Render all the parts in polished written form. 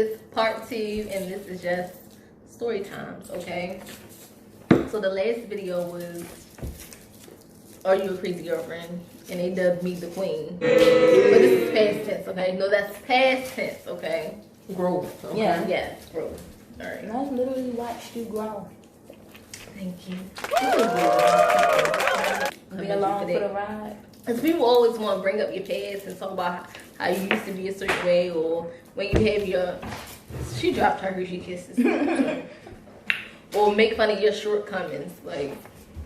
is part 2, and this is just story times, okay? So the last video was, Are You a Crazy Girlfriend? And they dubbed me the queen. But this is past tense, okay? No, that's past tense, okay? Growth. Okay. Yeah, yes, growth. All right. And I literally watched you grow. Thank you. Be along for the ride. Because people always want to bring up your past and talk about how you used to be a certain way, or when you have your, she dropped her Hershey Kisses. Or make fun of your shortcomings. Like,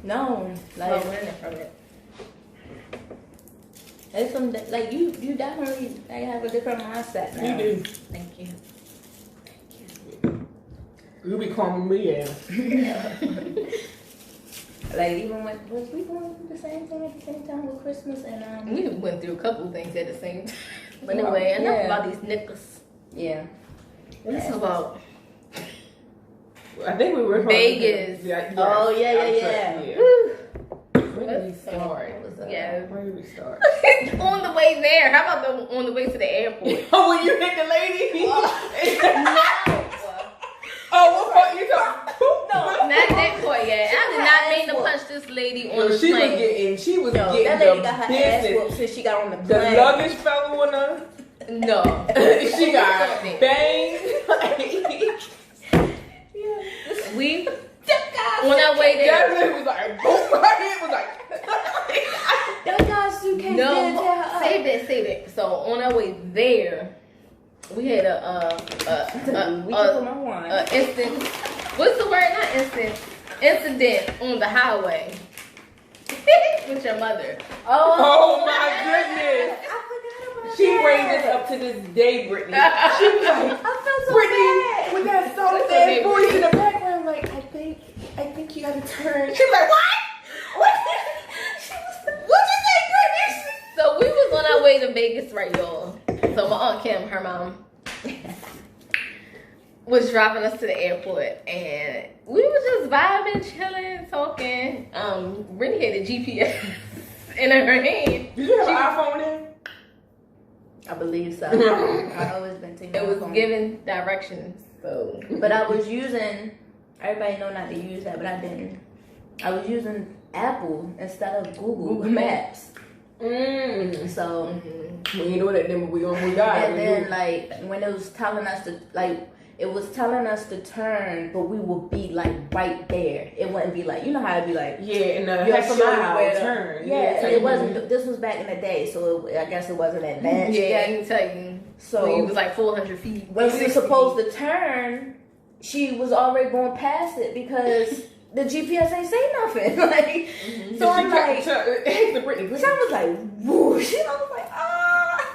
No, like, like learning from it. it's some like you definitely have a different mindset now. You do. Thank you. You be calling me out. Like even when was we going through the same thing at the same time with Christmas and We went through a couple things at the same time. But anyway, enough about these niggas. yeah. Let's talk about I think we were Vegas. Oh yeah. Where did we start? Yeah. Where did we start? On the way there. How about on the way to the airport? Oh, when you hit the lady? No. Oh, what part you talking? No, Not that part yet. I did not mean to punch this lady on the She was plane. getting that lady got her ass business. whooped since she got on the The plane. luggage fell on her. No. She got banged. We on our way there. Jasmine was like, boom, her head was like. That guy suitcase No, didn't tear her up. save that. So on our way there, we had a instant. What's the word? Not instant. Incident on the highway with your mother. Oh my goodness. I forgot about She that. brings this up to this day, Brittany. She was like, I felt so Brittany, bad. with that soft ass voice in the background, like, I think you gotta turn. She was like, what? What? What'd you say, Brittany? So we was on our way to Vegas, right, y'all? So my Aunt Kim, her mom, was driving us to the airport, and we was just vibing, chilling, talking. Brittany had a GPS in her hand. Did you have an iPhone then? I believe so. I've always been taking. It was giving directions. So, But I was using. Everybody know not to use that, but I didn't. I was using Apple instead of Google Maps. So, Well, you know that then we on we got. and then like when it was telling us to it was telling us to turn, but we would be like right there. It wouldn't be like, you know how it'd be like, yeah, and you'll half a show you mile where to turn. Yeah, so it wasn't. This was back in the day, so I guess it wasn't advanced. yeah, I yet. can tell you. So When you was like 400 feet. when we were supposed to turn, she was already going past it because the GPS ain't say nothing. Like, so I'm like, the Brittany. so I was like, whoosh, and I was like, ah.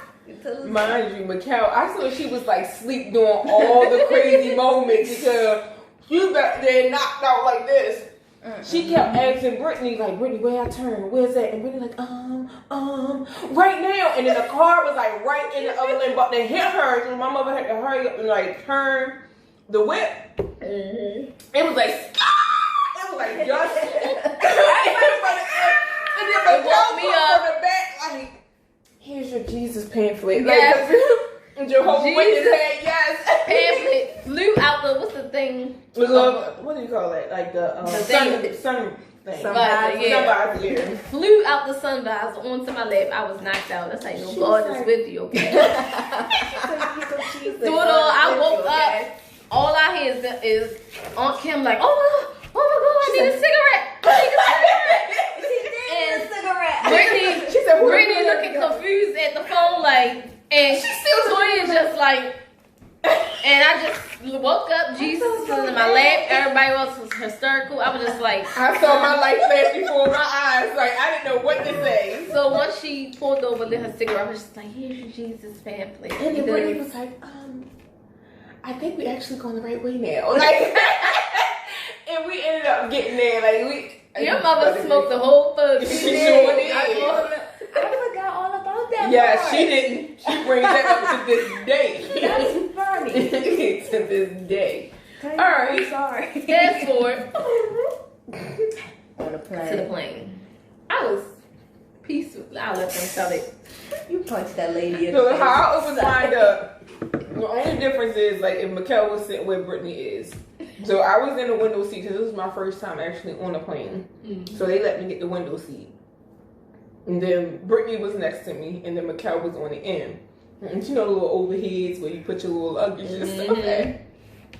Mind you, Mikkel, I saw she was like sleep during all the crazy moments because you back there knocked out like this. She kept asking Brittany, like, Brittany, where I turn? Where's that? And Brittany like, right now. And then the car was like right in the other lane, about to hit her. So my mother had to hurry up and like turn the whip. It was like, it was like just. And then my woke me up. on the back, like, here's your Jesus pamphlet. Yes. Like, Jehovah's Witness had, yes. Pamphlet flew out the, what's the thing? What do you call it? Like the sun thing. Sunvisor, yeah. Sunvisor, yeah. Flew out the sun visor onto my lap. I was knocked out. That's like, no, God is with you, okay? Do it all. I woke up. All I hear is Aunt Kim like, oh my God, I need a cigarette. And Brittany, She said, Brittany looking confused at the phone, like, and Toya's just like, and I just woke up, Jesus was in my lap, everybody else was hysterical. I was just like, I saw my life flash before my eyes, like I didn't know what to say. so once she pulled over, lit her cigarette, I was just like, here's your Jesus pamphlet. And then Brittany was like, I think we actually going the right way now. Like, and we ended up getting there. Like Your mother smoked the whole food. She sure did. I forgot all about that. Yeah, part. she didn't. She brings that up to this day. That's funny. To this day. All right. I'm sorry. Fast forward On the plane. to the plane. I was peaceful. I'll let them tell it. You punched that lady in So the face. how it was lined up. The only difference is like if Mikkel was sitting where Brittany is. So I was in the window seat because this was my first time actually on a plane. So they let me get the window seat. And then Brittany was next to me, and then Mikkel was on the end. And you know the little overheads where you put your little luggage and stuff at.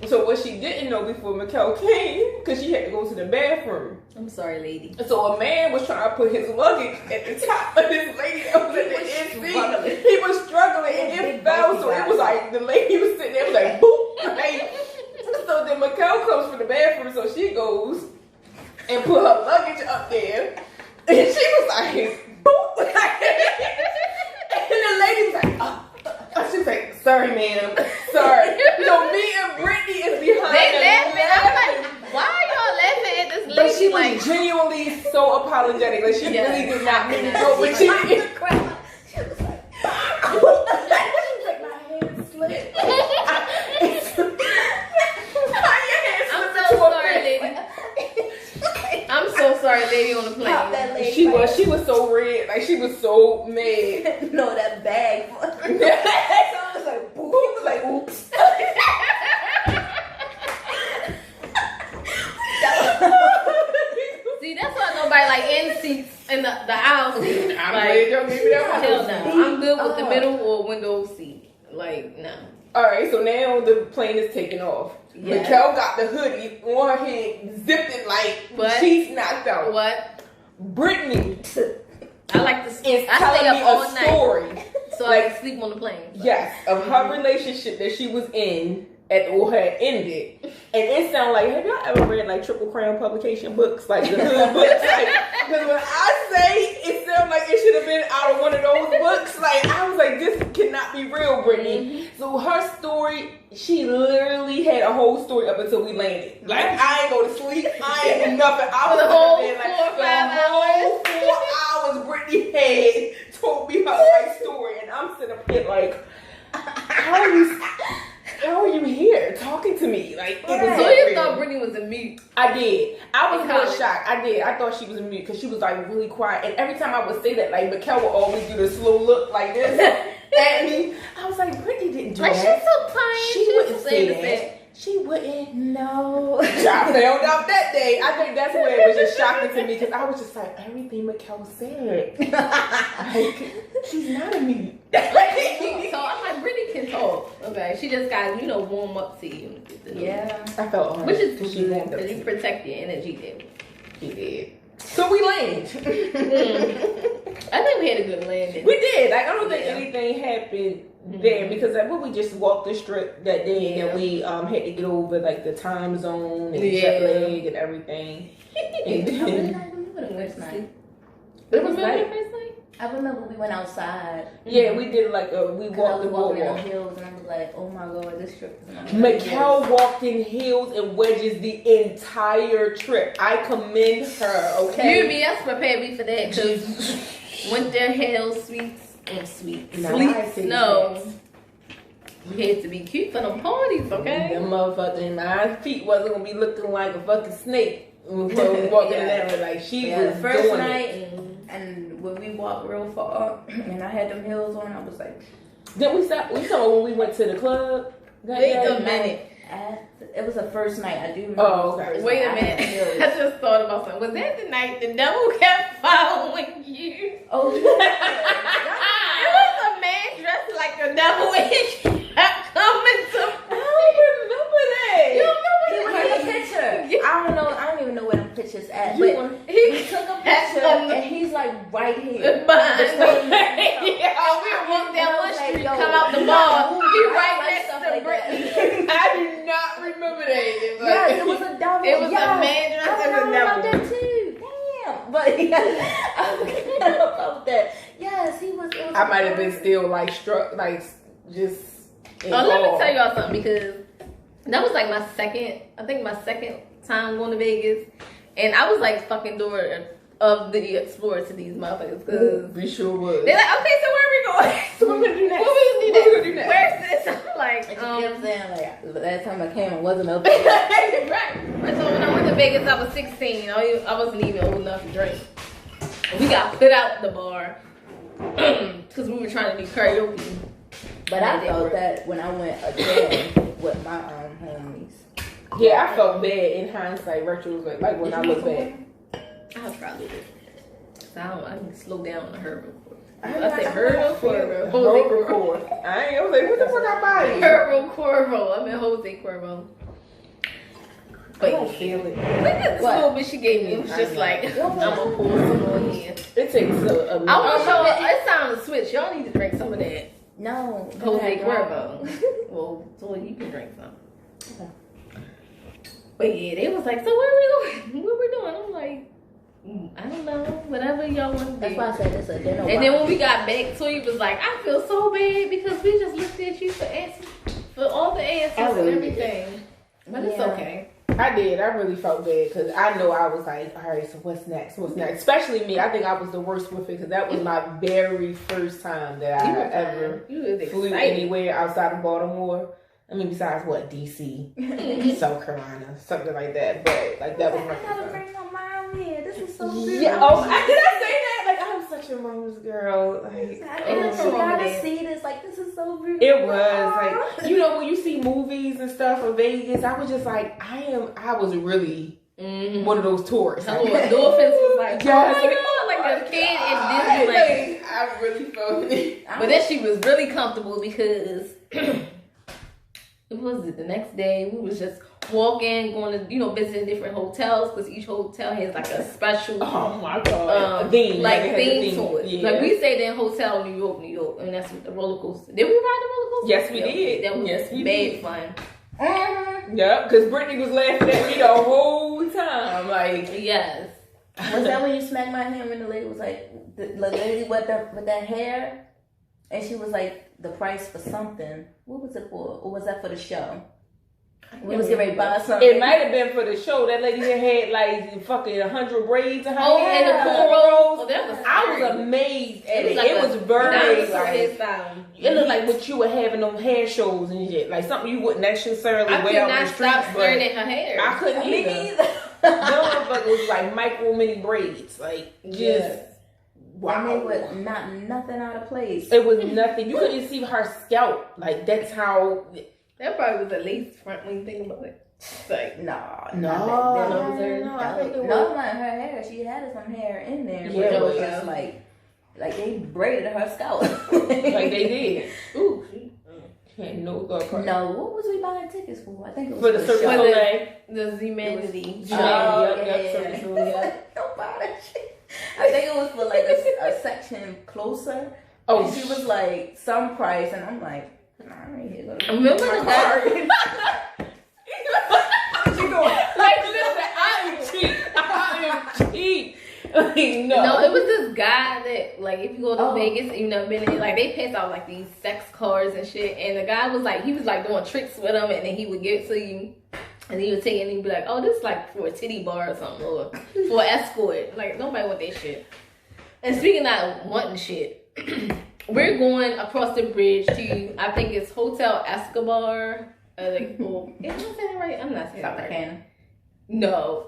So what she didn't know before Mikkel came, because she had to go to the bathroom. I'm sorry, lady. So a man was trying to put his luggage at the top of this lady that was at the end seat. He was struggling and it fell. So it was like the lady was sitting there was like boop. Like, so then Mikkel comes from the bathroom, so she goes and put her luggage up there. And she was like boop. And the lady was like, oh. She was like, sorry, ma'am. Sorry. So me and Brittany is behind They laughing. I'm like, why are y'all laughing at this lady? But she was like, genuinely so apologetic. Like, she really did not mean to go, but she did. She was like, my hand slipped. I'm so sorry, lady. I'm so sorry, lady on the plane. Pop that leg She back. was so red. Like, she was so mad. No, that bag. So I was like, boop. He was like, oops. See, that's why nobody like in seats in the aisle seat. I'm Like, glad y'all gave me that hell one. no. I'm good with the middle or window seat. Like, no. Alright, so now the plane is taking off. Yes. Mikkel got the hoodie on her head, zipped it like What? she's knocked out. What? Brittany I like to is I telling stay up me all a night story. so I can sleep on the plane. Yes, of her relationship that she was in or had ended. And it sounded like, have y'all ever read like Triple Crown publication books? Like the hood books? Like, because when I say it sounded like it should have been out of one of those books, like I was like, this cannot be real, Brittany. So her story, she literally had a whole story up until we landed. Like I ain't go to sleep, I ain't do nothing. I was The whole there, like, 4 or 5 the whole 4 hours Brittany had told me her life story, and I'm sitting up here like, how are you here talking to me? Like, it was So so you weird. thought Brittany was a mute? I did. I was In a little college. shocked. I did. I thought she was a mute because she was like really quiet. And every time I would say that, like Mikkel would always do the slow look like this at me. I was like, Brittany didn't do Like, she's that. so quiet. She wouldn't say the that. She wouldn't. No. I found out that day. I think that's where it was just shocking to me because I was just like, everything Mikkel said. Like, she's not a mute. So I'm like, Brittany can talk. Okay, she just got warm up to you. Yeah. I felt hard. Which is she good warmed up because to you me. protect your energy there. She did. So we landed. I think we had a good landing. We did. Like I don't think Yeah. anything happened there because like when we just walked the strip that day Yeah. and we had to get over like the time zone and the Yeah. jet lag and everything. And then, First night. it was Remember like the first night? I remember we went outside. yeah, we did like we I walked was the walking in the boardwalk. hills and I was like, oh my god, this trip is not Mikkel walked in heels and wedges the entire trip. I commend her. You Okay. and me, that's prepared me for that because winter, hail, sleet, Nice. snow. We had to be cute for them parties, okay? Them motherfucking my feet wasn't gonna be looking like a fucking snake when we was walking in there. Like she was the first doing night, it. and when we walked real far, and I had them heels on, I was like, Then we stopped. We saw when we went to the club. Wait a minute. it was the first night. I do remember. Oh, it was the okay. first Wait night. a I had minute. heels. I just thought about something. Was that the night the devil kept following you? Oh, It was a man dressed like a devil and he kept coming to I don't remember that. You don't know he what was it in the picture. I don't know. I don't even know where them pictures at. You But were- we took a That's picture, on the- and he's like right here. behind Between the me. Oh, we walked down And I one was like, street, yo, come out the you bar. gotta move. He I right like next stuff to like that. Brittany. I do not remember that. It's like- Yes, it was a devil. It was a yes. man dressed I as a forgot about devil. that too. Damn. But I forgot about that. Yes, he was. It was I might have been still like struck, like just. Oh, let me involved. tell y'all something because that was like my second time going to Vegas, and I was like fucking door of the explorer to these motherfuckers because We sure was. they're like, okay, so where are we going? So what we gonna do next? What we What we gonna gonna do do next? next? Where's this? I'm like, You know what I'm saying? Like last time I came, I wasn't up. there. right. So when I went to Vegas, I was 16. I wasn't even old enough to drink. We got put out the bar because we were trying to do karaoke. But I felt that when I went again with my homies. Yeah, I felt bad in hindsight, retrospect. Like when I look back. I was probably I can slow down on her real quick. I said her real quick. I was like, what the fuck I buy? Her Corvo. I mean Jose Cuervo. But I don't feel it. Look at this little bit she gave me. It was just like, I'm gonna pull some more in. It takes a minute. I want to show it sounds a switch. Y'all need to drink some of that. No. Jose Cuervo. Well, so you can drink some. Okay. But yeah, they was like, so what are we doing? What we doing? I'm like, I don't know. Whatever y'all want to do. That's why I said it's a dinner. And then when we got back, Toya was like, I feel so bad because we just looked at you for answers, for all the answers and everything. But it's okay. I did. I really felt bad because I know I was like, all right, so what's next? What's next? Especially me. I think I was the worst with it because that was my very first time that I ever flew anywhere outside of Baltimore. I mean, besides what, DC, South Carolina, something like that. But like that was my first time. I gotta bring my mom here. This is so beautiful. Yeah. Oh, did I say that? Like I'm such a mom's girl. Like, you gotta see this. Like this is so beautiful. It was like, you know, when you see movies and stuff in Vegas, I was just like, I was really one of those tourists. Dolphins was like, yes, oh my God, like a kid in Disneyland. Like, I really felt it. But then she was really comfortable because it was the next day. We was just walking, going to, visiting different hotels because each hotel has like a special oh my God theme, theme to it. Yeah. Like we stayed in Hotel New York, and that's what the roller coaster. Did we ride the roller coaster? Yes, we did. That was bad fun. Yep, because Brittany was laughing at me the whole time. Like, yes. Was that when you smacked my hand when the lady was like, the lady with that hair, and she was like, the price for something. What was it for? Or was that for the show? We was getting ready to buy something. It might have been for the show. That lady had like fucking 100 braids in her hair. And the cornrows. I was amazed at it. It was very it looked like what you would have in them hair shows and shit. Like something you wouldn't necessarily wear on the street. I could not stop staring at her hair. I couldn't either. That motherfucker was like micro mini braids. Like just wow. I mean, with nothing out of place. It was nothing. You couldn't see her scalp. Like that's how. That probably was the least front when you think about it. Like, no, not her hair. She had some hair in there, but it was just like they braided her scalp. Like they did. Ooh. No, what was we buying tickets for? I think it was for the Cirque du Soleil. The Z-Manity. Yep. Don't buy that shit. I think it was for like a section closer. Oh, and she was like some price, and I'm like. Remember the guy? She going like, listen, I am cheap. Like, no, it was this guy that like if you go to Vegas, you've never been in, like they pass out like these sex cards and shit, and the guy was like doing tricks with them, and then he would give it to you, and he would take it and he'd be like, oh, this is like for a titty bar or something, or for an escort. Like nobody want that shit. And speaking of wanting shit. We're going across the bridge to, I think it's Hotel Escobar. Am I saying it right? I'm not saying it right. No,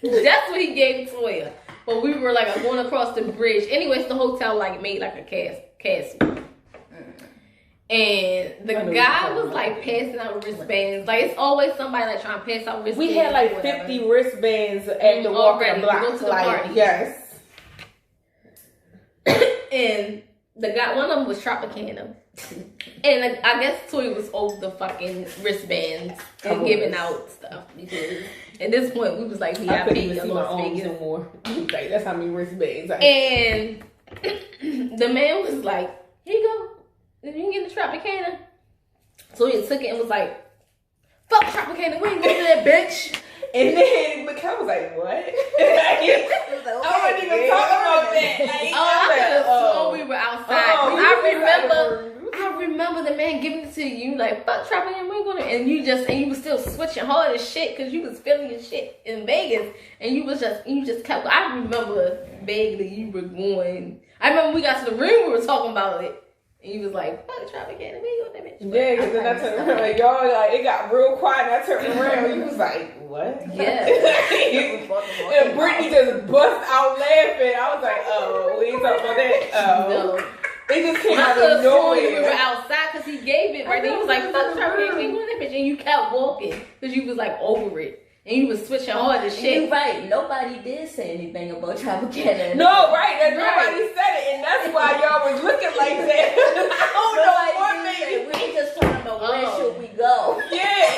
that's what he gave Toya. But we were like going across the bridge. Anyways, the hotel like made like a castle. And the guy was like passing out wristbands. Like it's always somebody like trying to pass out wristbands. We had like 50 wristbands at the walk of the block. Like, yes. And the guy, one of them was Tropicana. And I guess Toy was over the fucking wristbands and giving out stuff because at this point we was like VIP. I couldn't even see my arms no more. Like that's how many wristbands. And the man was like, "Here you go, you can get the Tropicana." So he took it and was like, "Fuck Tropicana, we ain't going to that bitch." And then Mikhail was like, "What?" I wasn't even talking about that. Like, I could have sworn we were outside. I remember the man giving it to you like, "Fuck Tropicana, we're gonna," and you was still switching hard as shit because you was feeling your shit in Vegas, and you just kept. I remember vaguely you were going. I remember we got to the room, we were talking about it. And he was like, "Fuck Tropicana, we go that bitch." Yeah, because then I turned around, like, y'all, like, it got real quiet, and I turned around, he was like, "What?" Yeah. And Brittany just bust out laughing. I was like, "Oh, we ain't talking about that." Oh. No. It just came I out could of have sworn we were nowhere. outside because he gave it right then. He was like, "Fuck, Travis, we ain't going that bitch," and you kept walking because you was like over it. And you was switching hard as shit. You're right. Nobody did say anything about Tropicana. No, right. Nobody said it, and that's why y'all was looking like that. I don't know what made you. We were just talking about where should we go. Yeah.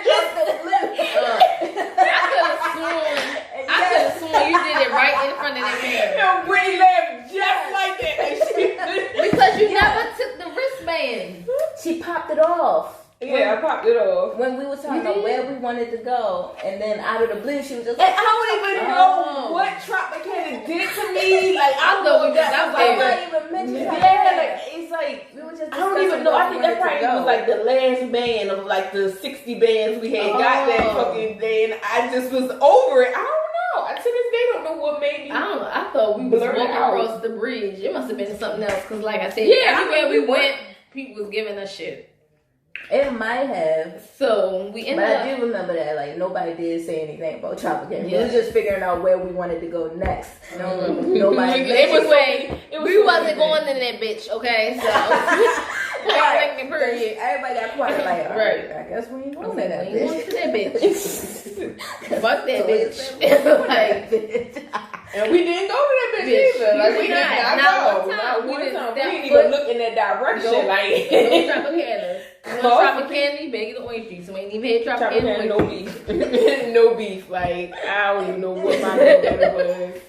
Just the flip. I could have sworn you did it right in front of their mirror. And Brittany laughed just like that. Because you never took the wristband. She popped it off. Yeah, I popped it off. When we were talking about where we wanted to go, and then out of the blue, she was just And like, I don't even know what Tropicana did to me. Like, I thought we was "I'm out there. not even mentioning Yeah, like, it's like, we were just I don't even know. I think that probably was like the last band of like the 60 bands we had got that fucking day, and I just was over it. I don't know. I to this day don't know what made me. I thought we was Blur it walking out. across the bridge. It must have been something else. Because like I said, Yeah, everywhere I mean, we went, people was giving us shit. It might have. So we ended But up. I do remember that, like, nobody did say anything about Tropicana. Yeah. We was just figuring out where we wanted to go next. No, nobody. Anyway, we wasn't so going in that bitch, okay? So, Right. point blank, period. Everybody got quiet, like, all Right. right, I guess we ain't We going to that ain't going bitch. to that bitch. Fuck that bitch. Like, And we didn't go to that bitch Bitch, either. Like, we we did not. not Not go. one time. Not We one didn't time. We step didn't foot. even look in that direction. Nope. Like, no Tropicana. No Tropicana, you better get the orange juice. We ain't even had Tropicana, Tropicana. no beef. No beef. Like, I don't even know what my name was.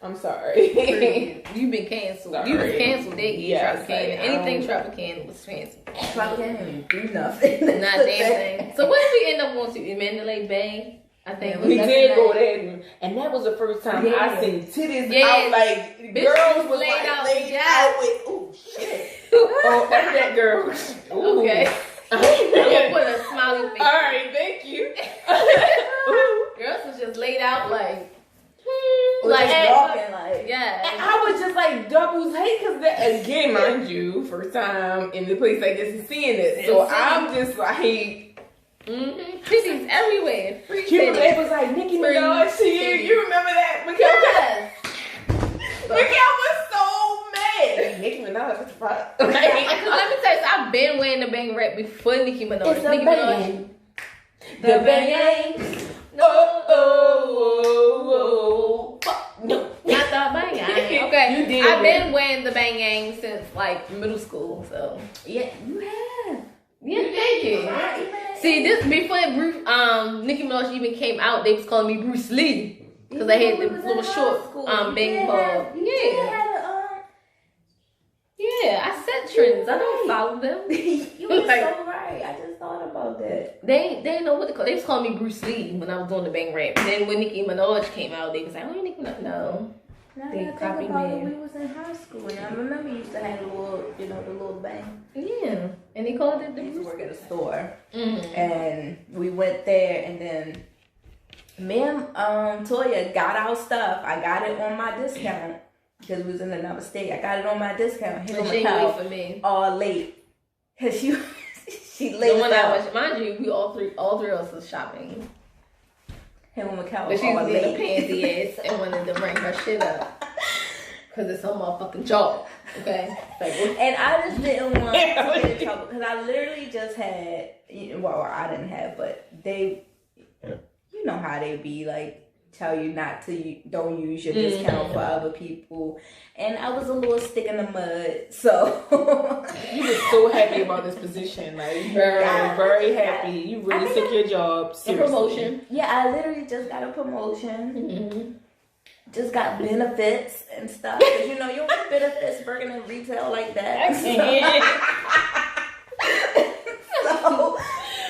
I'm sorry. You've been canceled. Sorry. You was canceled that year, Yes, Tropicana. I Anything don't- Tropicana was canceled. Tropicana didn't do nothing. Not a damn thing. So where did we end up going to? Mandalay Bay? I think We that's did the go night. there, and that was the first time Yeah. I seen titties Yeah. out. Like, Bitch girls was was laid like out. laid Yeah. out with, oh shit. Oh, that's that girl. Ooh. Okay. I'm gonna put a smiley face. All right, thank you. Girls was just laid out like, Like, and- walking, like, yeah. And I was just like doubles hate because that again, mind you, first time in the place like this and seeing it. So I'm just like, Titties everywhere. Free cute. titties. It was like Nicki Minaj to you. Titties. You remember that? Because Yes. Miguel was so mad. Nicki Minaj, what the fuck? Let me tell you, I've been wearing the bang rap before Nicki Minaj. It's a Nicki bang. The bang. Oh, oh, oh, fuck. No. Not the bang gang. Okay. You did. I've been wearing the bang gang since like middle school, so yeah, you have. yeah, thank you. See, this before Nicki Minaj even came out, they was calling me Bruce Lee because I had the little short bang ball. Yeah, I set trends. I don't follow them. You were so right. I just thought about that. They didn't know what to call. They was calling me Bruce Lee when I was doing the bang rap. Then when Nicki Minaj came out, they was like, "Oh, Nicki Minaj." No. Now They that I copied think about it, me. we was in high school, and I remember you used to have the little, the little bang. Yeah, and they called it the I used to Bruce. work at a store, Mm-hmm. and we went there, and then me and Toya got our stuff. I got it on my discount because we was in another state. I got it on my discount. Hit And on she my wait couch for me. all late because she The late one I out. was, mind you, we all three of us was shopping. Hit on my couch But she all was being a late. pansy ass and wanted to bring her shit up. Cause it's her motherfucking job. Okay? Like, And I just didn't want to get in trouble because I literally just had, well, I didn't have, but they, you know how they be like, tell you not to, don't use your discount for other people. And I was a little stick in the mud, so. You were so happy about this position, like very, very happy. You really took your job a seriously. promotion. Yeah, I literally just got a promotion. Mm-hmm. Just got benefits and stuff. Cause you don't get benefits working in retail like that. So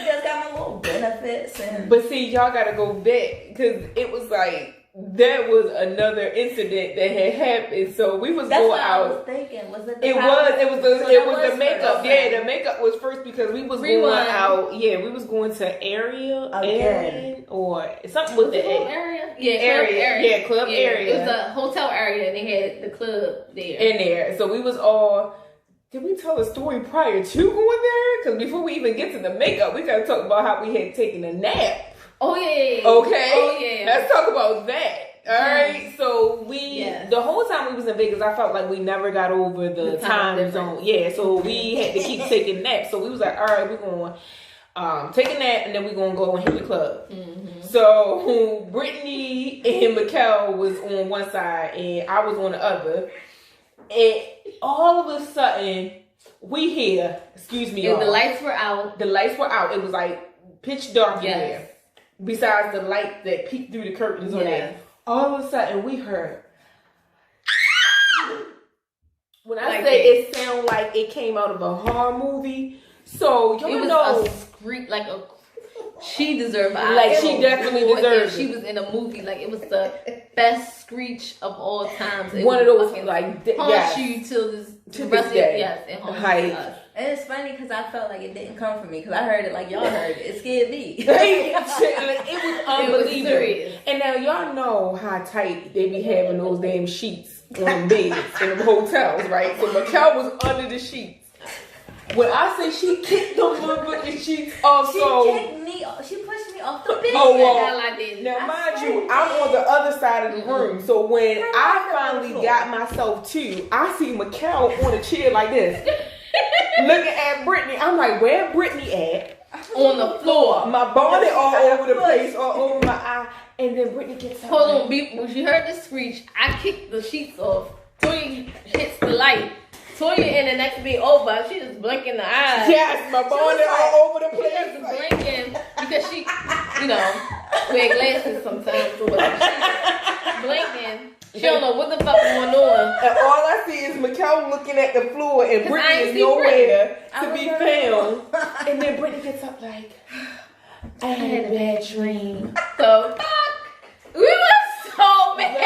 just got my little benefits and. But see, y'all gotta go back because it was like that was another incident that had happened. So we was That's going what I out. was thinking. Was it? It was the makeup. first. Yeah, the makeup was first because we was Rewind. going out. Yeah, we was going to Arian or something with the Club A. area? Yeah, Area. Yeah, club area. It was a hotel area and they had the club there. In there. So we was all. Did we tell a story prior to going there? Because before we even get to the makeup, we gotta talk about how we had taken a nap. Oh yeah. Okay. Oh yeah. Let's talk about that. Alright, so the whole time we was in Vegas, I felt like we never got over the time zone. Yeah, so we had to keep taking naps. So we was like, alright, we're going take a nap and then we're going to go and hit the club. Mm-hmm. So Brittany and Mikkel was on one side and I was on the other. And all of a sudden, we hear, excuse me, and the lights were out. The lights were out. It was like pitch dark in there. Besides the light that peeked through the curtains on there. All of a sudden, we heard. When I say it sounded like it came out of a horror movie. So, you know. A scream, like a. She deserved it. Like, she definitely deserved it. She was in a movie. Like, it was the best screech of all times. One of those, like, haunt you till this. To this day. Yes, it haunts us. And it's funny because I felt like it didn't come from me because I heard it like y'all heard it. It scared me. It was unbelievable. It was and now y'all know how tight they be having those damn sheets on beds in the hotels, right? So Mikkel was under the sheets. When I say she kicked them motherfucking sheets off, she kicked me. She pushed me off the bed. Oh, well, I did. now mind you, I'm on the other side of the room. So when I finally got myself to, I see Mikkel on a chair like this, looking at Brittany. I'm like, where Brittany at? On the floor. My bonnet all over the place, all over my eye. And then Brittany gets up. Hold on, when she heard the screech, I kicked the sheets off. Toya hits the light. Toya in the next bed over, she just blinking the eyes. Yes, my bonnet all over the place. She just blinking because she, you know, wear glasses sometimes or whatever. She's blinking. She don't know what the fuck going on. And all I see is Mikkel looking at the floor and Brittany is nowhere to be found. And then Brittany gets up like, I had a bad dream. So, we were so mad.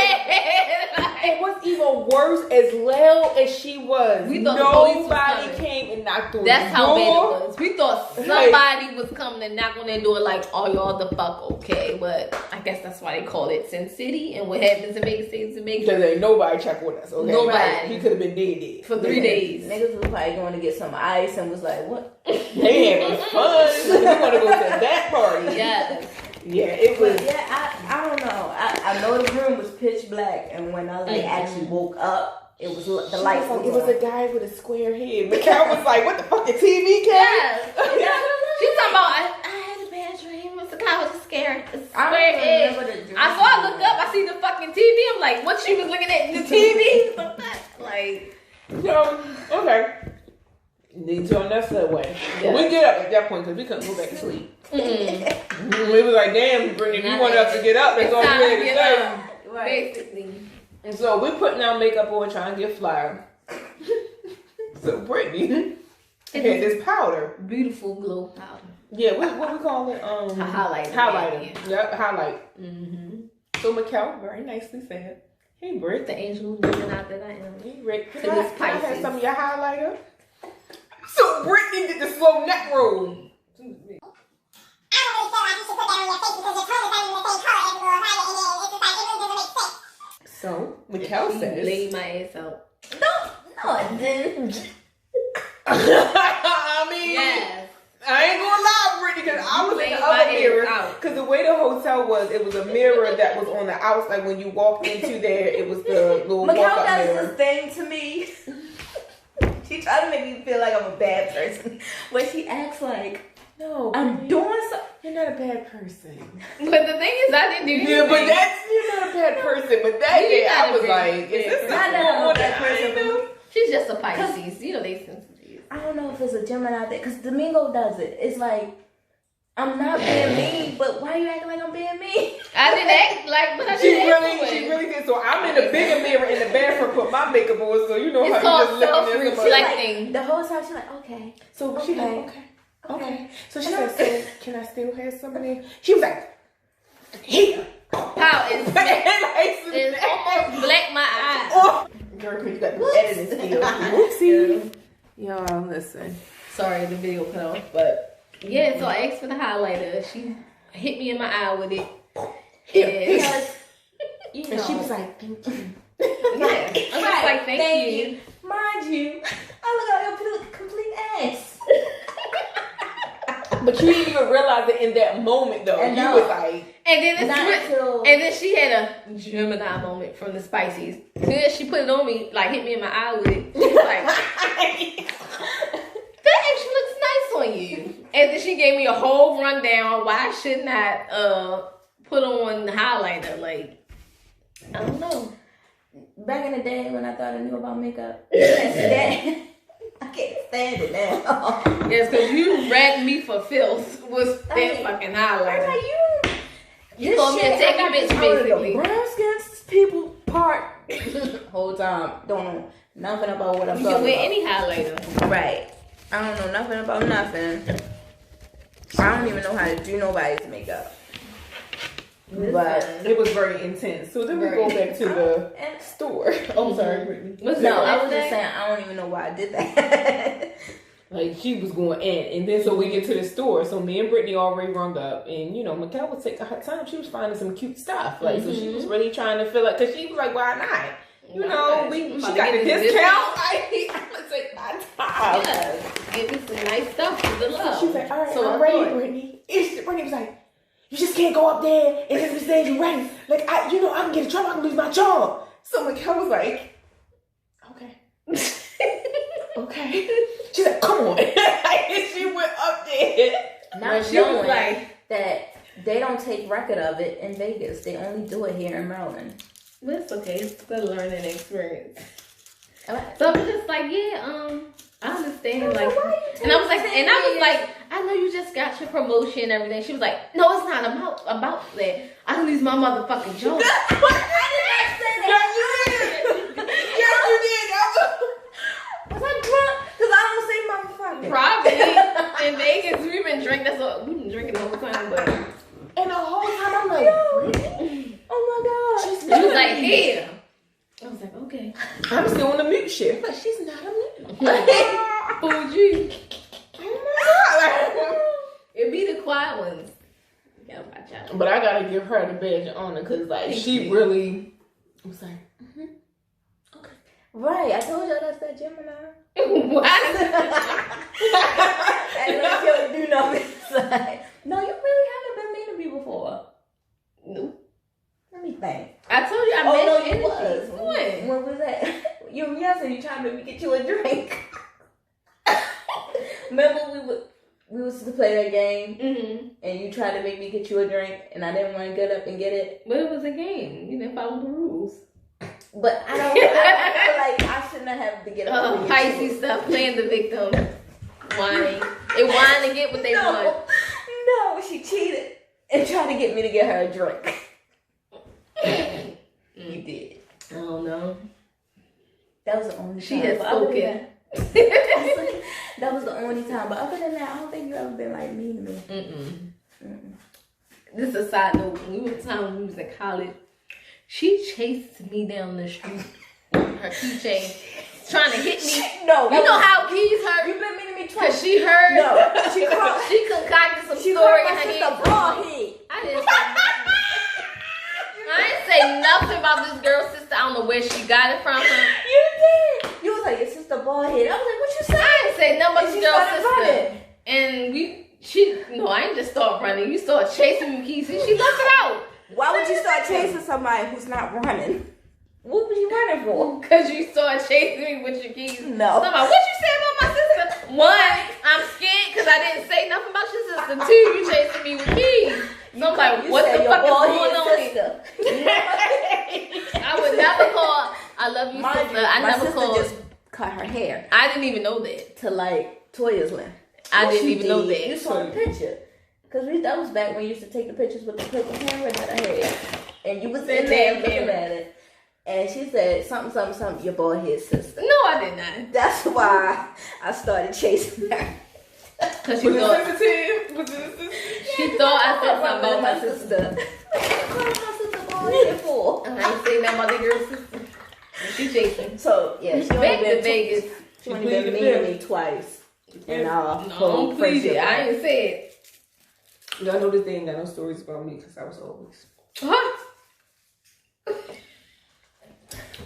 It was even worse. As loud as she was, we thought nobody came and knocked on the door. That's how bad it was. We thought somebody was coming and knock on their door like, oh, y'all the fuck okay. But I guess that's why they call it Sin City. And what happens in Vegas stays in Vegas. Because ain't nobody check with us. Okay? Nobody. Right. He could have been dead for 3 days. Niggas was probably going to get some ice and was like, what? They having fun. We want to go to that party. Yes. Yeah, it was. But yeah, I don't know. I know the room was pitch black, and when I actually woke up, it was the lights. It was a guy with a square head. Mikkel was like, "What the fuck, a TV camera?" Yes. She's talking about. I had a bad dream. It's a guy with a square head. I look up. I see the fucking TV. I'm like, what? She was looking at the TV. Like, okay. Need to on that way. Yeah. We get up at that point because we couldn't go back to sleep. We was like, damn, Brittany, if you want us to get up, that's all we had to say. Right. Basically. And so we're putting our makeup on, trying to get flyer. So Brittany had this powder. Beautiful glow powder. Yeah, what we call it? A highlighter. Highlighter. Yep, highlight. Mm-hmm. So Mikkel very nicely said, hey, Britt. The angel living out that I am. Hey, Britt, can I have some of your highlighter? So Brittany did the slow neck roll. I don't really feel like you should put that on your face because your tone is not even the same color as the little highlight in there. It's just like, it really doesn't make sense. So, Mikkel says... laid my ass out. No, I didn't. I mean... Yes. I ain't gonna lie, Brittany, because I was in the other mirror. Because the way the hotel was, it was a mirror that was on the outside. Like when you walked into there, it was the little walk-up mirror. Mikkel does this thing to me. She tried to make me feel like I'm a bad person. When she acts like, no, I'm doing something. You're not a bad person. But the thing is, I didn't do anything. Yeah, but you're not a bad person. But that day, I was like, is this not a bad person? She's just a Pisces. You know, they sensitive. I don't know if it's a Gemini out there. Because Domingo does it. It's like, I'm not being mean, but why are you acting like I'm being mean? I didn't act like, but I She really did. So I'm in the bigger mirror in the bathroom, put my makeup on, so you know it's how you just looking at self-reflecting. The whole time she's like, okay. So she like, okay. So she said, so can I still have some of it? She was like, here. How is it's almost black my eyes. Oh. Girl, you got the editing skills. Whoopsie. Y'all, listen. Sorry, the video cut off, but yeah, so I asked for the highlighter. She hit me in my eye with it. Because, and she was like, thank you. Yeah. I was like, thank you. Mind you, I look at your complete ass. But you didn't even realize it in that moment, though. And you was like, And then Not then she had a Gemini moment from the Spices. Then she put it on me, like hit me in my eye with it. She was like, that actually looks nice on you. And then she gave me a whole rundown why I should not put on the highlighter. Like, I don't know. Back in the day when I thought I knew about makeup, I can't stand it now. Yes, because you ragged me for filth with that fucking highlighter. Like, You called me a techie bitch, basically. Brown skin people part whole time. Don't know nothing about what I'm You talking can wear about. any highlighter. Right. I don't know nothing about nothing. I don't even know how to do nobody's makeup. But it was very intense. So then we go back to the store. Oh, sorry, Brittany. No, I was just saying I don't even know why I did that. Like, she was going in. And then so we get to the store. So me and Brittany already rung up. And, you know, Mikkel was taking her time. She was finding some cute stuff. Like, so she was really trying to fill up. Because she was like, why not? You know, she got the discount. I'm going to take my time. Yeah, give me some nice stuff for the love. She was like, all right, So I'm ready, Brittany. Brittany was like, you just can't go up there and just say you ready. Like, I can get in trouble. I can lose my job. So Mikkel was like, okay. Okay. She's like, come on. And she went up there. Not she was knowing like, that they don't take record of it in Vegas. They only do it here in Maryland. but it's okay. It's a learning experience. So I'm just like, yeah, I understand. Like, and I was like, I know you just got your promotion and everything. She was like, no, it's not about that. I can lose my motherfucking job. I did not say that. Yes, you did. Was I drunk? Because I don't say motherfucker. Probably in Vegas, we've been drinking the whole time, but And the whole time I'm like, Oh my God. she was like, here. I was like, okay. I'm still on the mute shit. But she's not a mute. Fooled you. Oh It be the quiet ones. You gotta watch out. But I gotta give her the badge of honor because, like, she really was like, okay. Right. I told y'all that's that Gemini. What? And let me do nothing. It's like, no, you really haven't been mean to me before. Nope. Let me think. I told you I Oh, met no, you. you was. When? When was that? You and me yesterday, you trying to make me get you a drink. Remember we was to play that game, Mm-hmm. and you tried to make me get you a drink, and I didn't want to get up and get it. But it was a game. You didn't follow the rules. But I feel like I shouldn't have to get up. and get you. Pisces stuff, playing the victim. Whining. They whine to get what they want. No, she cheated and tried to get me to get her a drink. You did. I don't know. That was the only time. She has But other than spoken. that was the only time. But other than that, I don't think you ever been like mean to me. Mm-mm. This is a side note. When we were when we was in college, she chased me down the street with her keychain, trying to hit me. No, You know how keys hurt? You've been meaning me twice. Cause she heard. No, she called. She concocted some She story called in my her sister head. bald head. I didn't say nothing about this girl's sister. I don't know where she got it from. You did. You was like your sister bald head. I was like, what you say? I didn't say nothing about And this she girl's started sister. running. And I didn't just start running. You started chasing me, keys, and she left it out. Why would you start chasing somebody who's not running? What was you running for? Cause you started chasing me with your keys. No. So I'm like, what you say about my sister? One, I'm scared because I didn't say nothing about your sister. Two, you chasing me with keys. So I'm like, what the fuck is going on here? I would never call. I love you, Mind sister. you, I my never sister called. just cut her hair I didn't even know that. to like Toya's length. I didn't She even know did. that. You saw the picture. Because that was back when you used to take the pictures with the paper camera that I had. And you was in there looking at it. And she said, something, your bald head sister. No, I did not. That's why I started chasing her. Because she Was thought it sensitive? Was it sensitive? she thought I said something about my sister. What you calling my sister bald head for? I ain't say nothing about the girl's sister. She chasing. So, yeah, she only Back to been Vegas. She only been mean to me twice. And No, don't please it. I ain't say it. Y'all know this they ain't got no stories about me because I was always. Huh?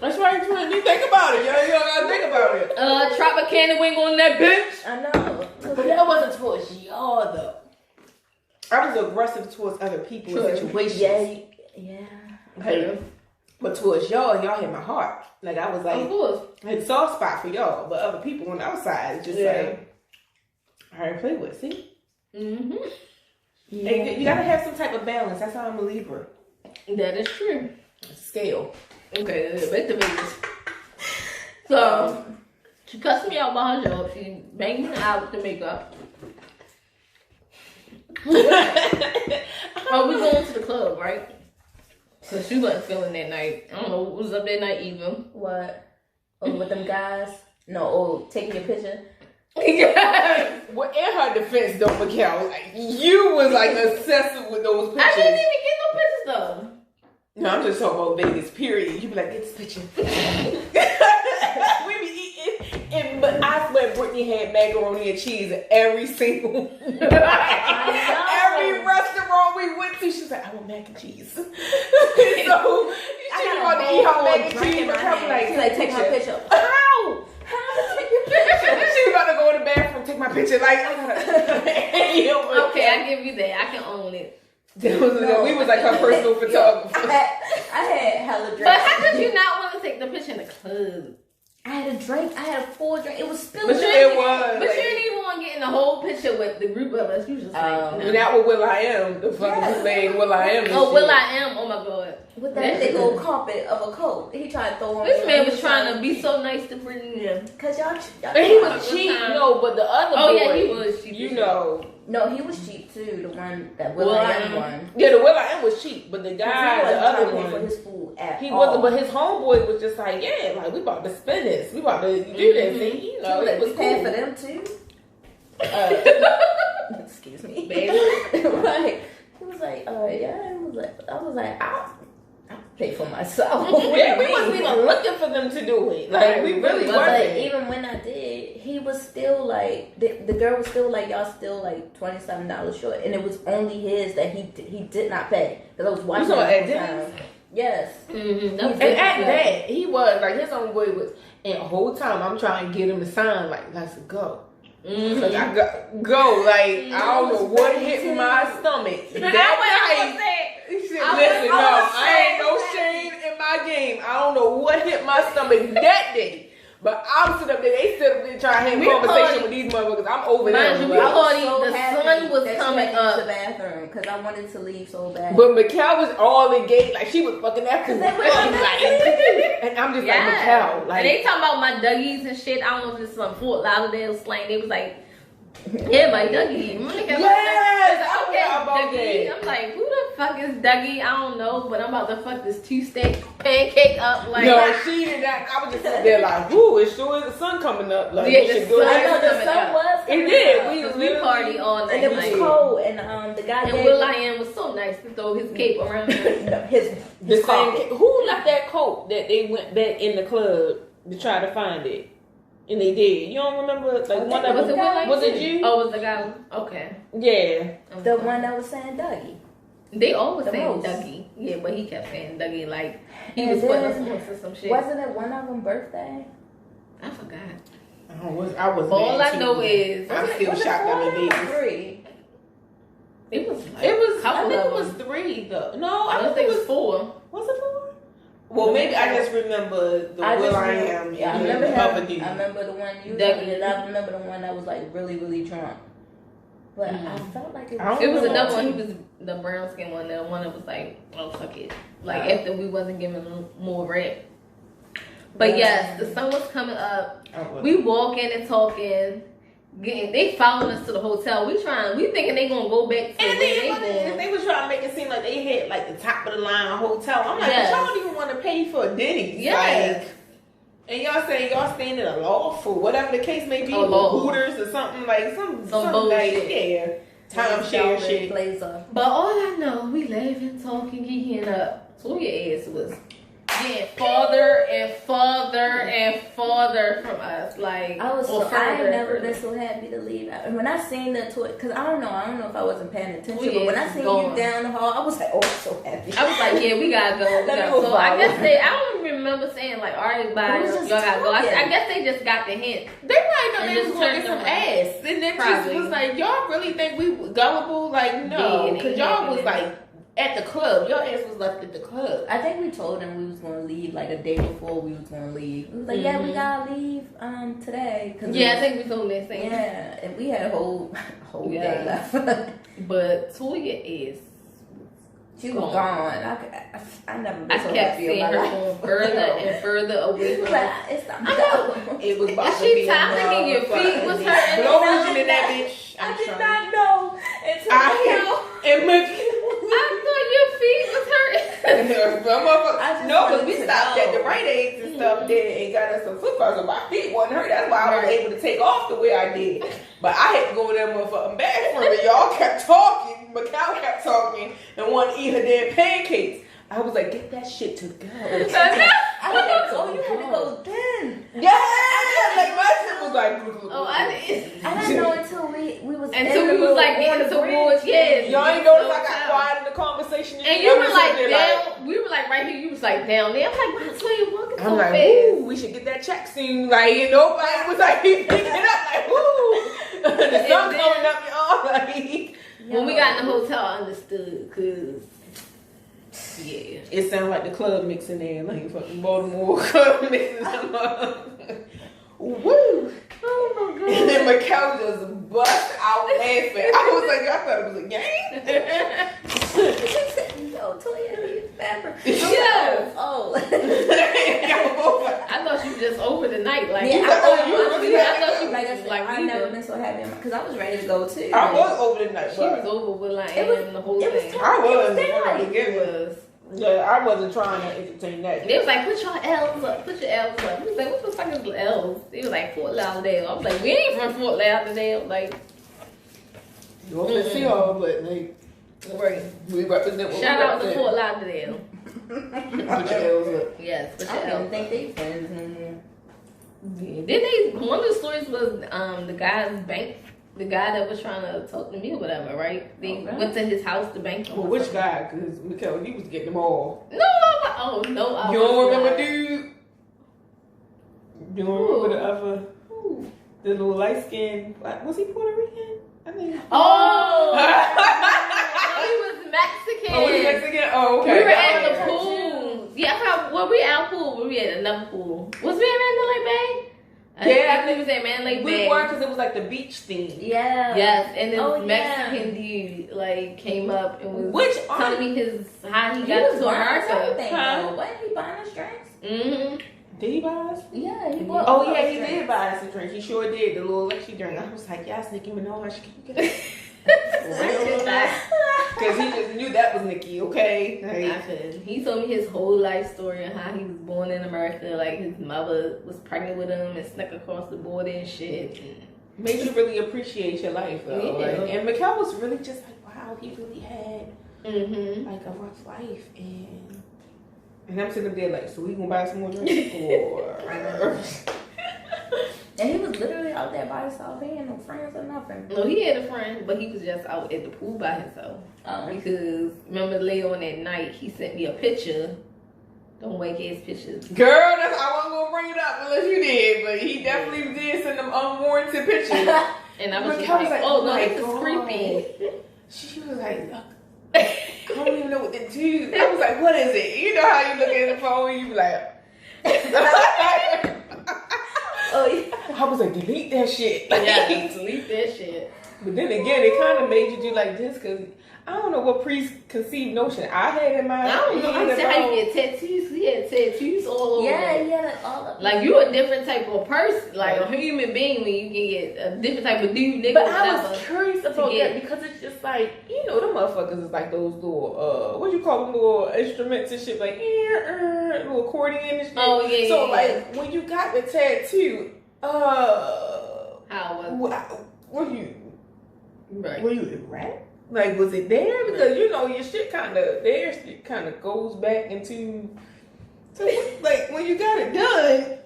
That's right, twin. You think about it. You don't gotta think about it. Drop a candy wing on that bitch. I know. But that wasn't towards y'all though. I was aggressive towards other people in situations. Yeah. Like, but towards y'all had my heart. Like, I was like, of course, I had a soft spot for y'all, but other people on the outside, it's just like, hard to play with. See? mm-hmm. Yeah. And you gotta have some type of balance. That's how I'm a Libra. That is true. Scale. Okay, back to Vegas. So she cussed me out by her job. She banged me out with the makeup. Oh, we going to the club, right? So she wasn't feeling that night. I don't know what was up that night either. What? Oh, with them guys? No, taking your picture? Yeah. Well, in her defense, though, Mikhail, like, you was like obsessive with those pictures. I didn't even get no pictures though. No, I'm just talking about Vegas, period. You be like, get this picture. We be eating, but I swear Brittany had macaroni and cheese at every single every restaurant we went to. She's like, I want mac and cheese. So she wanted to eat her mac and cheese, but I'm like, she's like, take my picture. How? How to take your picture? She was about to go in the bathroom, take my picture. Like, Okay, I give you that. I can own it. We was like her personal photographer. I had hella drinks. But how could you not want to take the picture in the club? I had a drink. I had a full drink. It was spilling. But you didn't even want to get in the whole picture with the group of us. You just like, no. Not with Will I Am. The fucking name Will I Am. Oh, Will I Am. Oh my god. With that big old carpet of a coat. He tried to throw on. This man was trying to be so nice to Brittany. Cause y'all and he was cheap. No, but the other boy. Oh yeah, he was cheap. You know. No, he was cheap too. The one that Will I Am one. Yeah, the Will I Am was cheap, but the guy, the other one, for his food at he all. wasn't. But his homeboy was just like, yeah, like we about to spend this, we about to do this, and you know, it was paying cool for them too. Excuse me, baby. Right? He was like, yeah. I was like, I'll pay for myself. Yeah, we wasn't even looking for them to do it. Like we really wasn't. But even when I did, he was still like the girl was still like, y'all still like $27 short, and it was only his that he did not pay because I was watching. You saw it at time. Yes. Mm-hmm. And at that, he was like his own boy was, and the whole time I'm trying to get him to sign like, let's go. Mm-hmm. Like I go like I don't know what hit my stomach that night. Listen, I ain't no shame in my game. I don't know what hit my stomach that day. But I'm sitting up there, they sit up there trying to have a conversation with these motherfuckers. I'm over there. The sun was coming up. To the bathroom because I wanted to leave so bad. But Mikhail was all engaged, like she was fucking that fool. And I'm just like, Mikhail. Like, and they talking about my Dougies and shit. I don't know if it's some Fort Lauderdale slang. They was like, yeah, my Dougie. Dougie. I'm like, who the fuck is Dougie? I don't know, but I'm about to fuck this two-steak pancake up. Like, no, she did not. I was just sitting there like, ooh, it sure is the sun coming up. Like, yeah, the sun, I know the sun was coming it did. up. We party all night. And it was cold, and the guy. And Will I Am was so nice to throw his cape around him. his same. Who left that coat that they went back in the club to try to find it? And they did. You don't remember? Like one that was it you? Oh, was the guy? Okay. Yeah. The one that was saying Dougie. They always The saying most. Dougie. Yeah, but he kept saying Dougie like he And was putting us then- on to some shit. Wasn't it one of them birthday? I forgot. I was. All I know is I'm still shocked I'm in Vegas. 3. it was. Like, It was. I couple think it of was them. 3 though. No, I don't think it was 4. Was it 4? Well, maybe I just remember the Will I Am. Yeah, I and remember the other him. dude. I remember the one you Dougie. and I remember the one that was like really, really drunk. But I felt like it I was. don't It was remember another one. too. He was the brown skin one. The one that was like, oh fuck it. Like after we wasn't giving him more rap. But yes, the sun was coming up. We walking and talking. They following us to the hotel. We thinking they gonna go back to And where they was trying to make it seem like they had like the top of the line hotel. I'm like, Yes. y'all don't even want to pay for a Denny's. Yes. Like, and y'all saying y'all staying in a loft or whatever the case may be, A or loft. Hooters or something like some bullshit. like, yeah, timeshare shit. Blazer. But all I know, we laughing, talking, geeking up. So your ass was getting farther and farther and farther from us. Like I was or so I further. ain't never been so happy to leave. And when I seen the toy, cause I don't know if I wasn't paying attention, Oh, yeah, but when I seen gone. you down the hall, I was like, oh, I'm so happy. I was like, yeah, we gotta go. We Let me gotta go go. So I follow. guess I don't remember saying like, all right, bye, We was y'all just gotta go. I talking. guess they just got the hint. They probably know And they just was gonna turned get some them ass, and then just Probably. was like, y'all really think we gullible? Like, no, Yeah, because they y'all did. was like at the club. Your ass was left at the club. I think we told them we was gonna leave like a day before we was gonna leave. We was like, yeah, we gotta leave today. Cause Yeah, I think we told that thing. yeah, and we had a whole Yeah. day left. But Toya is. She was gone. I never been I so kept happy in seeing my her life. going further and further away She was from like, us. it's time to go. It was about Is to she be toxic and your feet was hurting? explosion in that bitch. I I'm did sorry. not know until And I thought your feet was hurting. I just no, wanted because we to stopped know. at the Rite Aids and stuff there and got us some foot so my feet wasn't hurt. That's why I was able to take off the way I did. But I had to go in that motherfucking bathroom and y'all kept talking. Macau kept talking and wanted to eat her damn pancakes. I was like, get that shit to go. I was like, oh, you had to go then. Yeah, like my shit was like. Oh, I didn't. I didn't know until we was Until in we the was like little getting bridge towards, yes. Y'all ain't notice I got quiet in the conversation. And you were like down. We were like right here. You was like down there. I'm like, why are you walking so I'm like, fast? ooh, we should get that check soon. Like, and nobody was like picking it up. Like, ooh, the sun coming up, y'all. Like, When we got in the hotel, I understood, cause yeah, it sounded like the club mixing there, like fucking Baltimore club mixing them up. Woo! oh my And then Macau just bust out laughing. I was like, I thought it was a game. She said, no, Toya, leave bathroom. Yeah. Oh. I thought you just over the night, like Yeah, you I were thought over. you were really I thought you like I was said, like I've never been so happy because I was ready to go too. I was over the night, She was but over with like It was- the whole it was thing. tough. I was. daylight. It was. Yeah, I wasn't trying to entertain that. They was like, put your L's up, put your L's up. We was like, what the fuck is L's? They was like, Fort Lauderdale. I was like, we ain't from Fort Lauderdale. Like, You don't want to see all, but like, right. we represent what Shout we out to represent. Fort Lauderdale. Put your L's up. Yes, put I your don't L's even think up. they friends no more. Yeah. Then one of the stories was the guy's bank, the guy that was trying to talk to me or whatever, right? They Oh, really? went to his house to bank him. Well, which guy? Because Mikkel, he was getting them all. No, oh no, I You was don't remember, not. dude? You don't remember the other, Who? the little light skin? Was he Puerto Rican? I think. Oh, no, he was Mexican. Oh, was he Mexican? Oh, okay. We were at Okay. the pool. Yeah, were we at pool? Were we at another pool? Was we at Mandalay Bay? Yeah, I think we was at Mandalay We Bay. were because it was like the beach theme. Yeah. Yes, and this Oh, yeah. Mexican dude like came up and was Which telling me how he He got was to buying us America. everything Huh? though. Wasn't he buying us drinks? Mm-hmm. Did he buy us? Yeah, he bought Oh all yeah, us he drinks. did buy us a drink. He sure did. The little Lexi drink. I was like, yes, Nicki Minaj. Can you get it? Because he just knew that was Nicki. Okay. I Like, couldn't. He told me his whole life story and how he was born in America. Like his mother was pregnant with him and snuck across the border and shit. made you really appreciate your life though. Yeah. Like, and Mikkel was really just like, wow, he really had Mm-hmm. like a rough life, and I'm sitting there like, so we gonna buy some more drinks or? And he was literally out there by himself. He had no friends or nothing. No, he had a friend, but he was just out at the pool by himself. Because remember later on that night, he sent me a picture. Don't wake ass pictures. Girl, that's I wasn't gonna bring it up unless you did, but he definitely did send them unwarranted pictures. And I was just Mikkel was like, oh no, my this is God. creepy. She was like, look, I don't even know what to do. I was like, what is it? You know how you look at the phone, you be like, Oh yeah. I was like, delete that shit. Yeah, delete that shit. But then again, it kind of made you do like this because I don't know what preconceived notion I had in my I don't know. I'm head saying how you about- get tattoos. He had tattoos all over. Yeah, him. yeah, all of Like you a different type of person, like a human being when you can get a different type of dude, nigga, But I whatever. was curious about get- that because it's just like, you know, the motherfuckers is like those little, what you call them, little instruments and shit, like, little accordion and shit. Oh, yeah, So, yeah, like, when you got the tattoo, How was were you, right? were you a rat? Like, was it there? Because, you know, your shit kind of, their shit kind of goes back into So, like, when you got it done,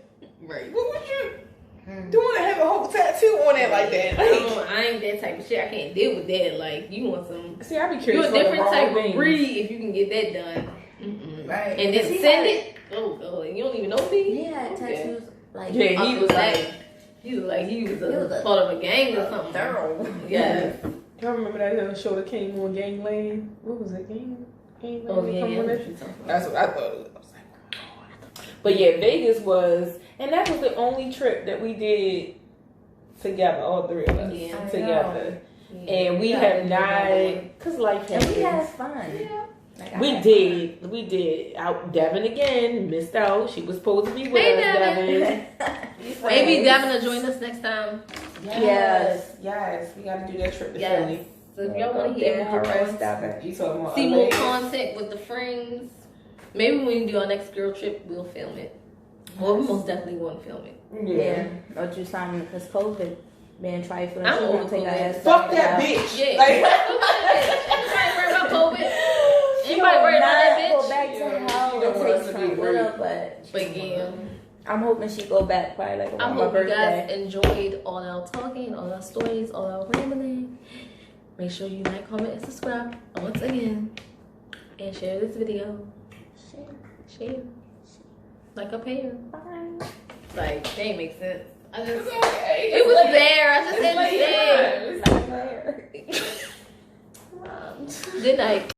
Right. what would you doing to have a whole tattoo on it like that? I ain't that type of shit. I can't deal with that. Like, you want some. See, I be You're curious. a for the different wrong type of things. breed if you can get that done. Mm-mm. Right. And then He send had- it. Oh god, you don't even know me. He had tattoos like Yeah, he was like, he was like he was He was a a- part of a gang or something. thorough. Yes. y'all remember that little show that came on Gangland? What was it? Gangland? Oh yeah, Come on, yeah. that- That's what I thought it was. I was like, oh. But yeah, Vegas was, and that was the only trip that we did together, all three of us Yeah. together. Yeah. And we Yeah. have not, cause life And we had happens. fun. Yeah. Like, I We had did. Out Devin again missed out. She was supposed to be with Hey, us, Devin. Devin. Maybe Devin will join us next time. Yes. We gotta do that trip to Yes. Philly. So if y'all want to hear more You talking about see LA? more content with the friends, maybe when we do our next girl trip, we'll film it. Well, we most definitely want to film it. Yeah. Or do something because COVID being trifling. I'm She over won't take her COVID. ass Fuck out. that bitch. Yeah. Like, Anybody worry about COVID? She Anybody will worry about that not go bitch? back to Yeah, hell she and don't want us take to be Trump with worried. her, but But yeah, I'm hoping she go back probably like I around my hope you guys birthday. enjoyed all our talking, all our stories, all our rambling. Make sure you like, comment, and subscribe once again, and share this video. Share. Like a pair. Bye. Like, they ain't make sense. I just, it's okay. it was there. I just It's had like to say it. Like a pair. Good night.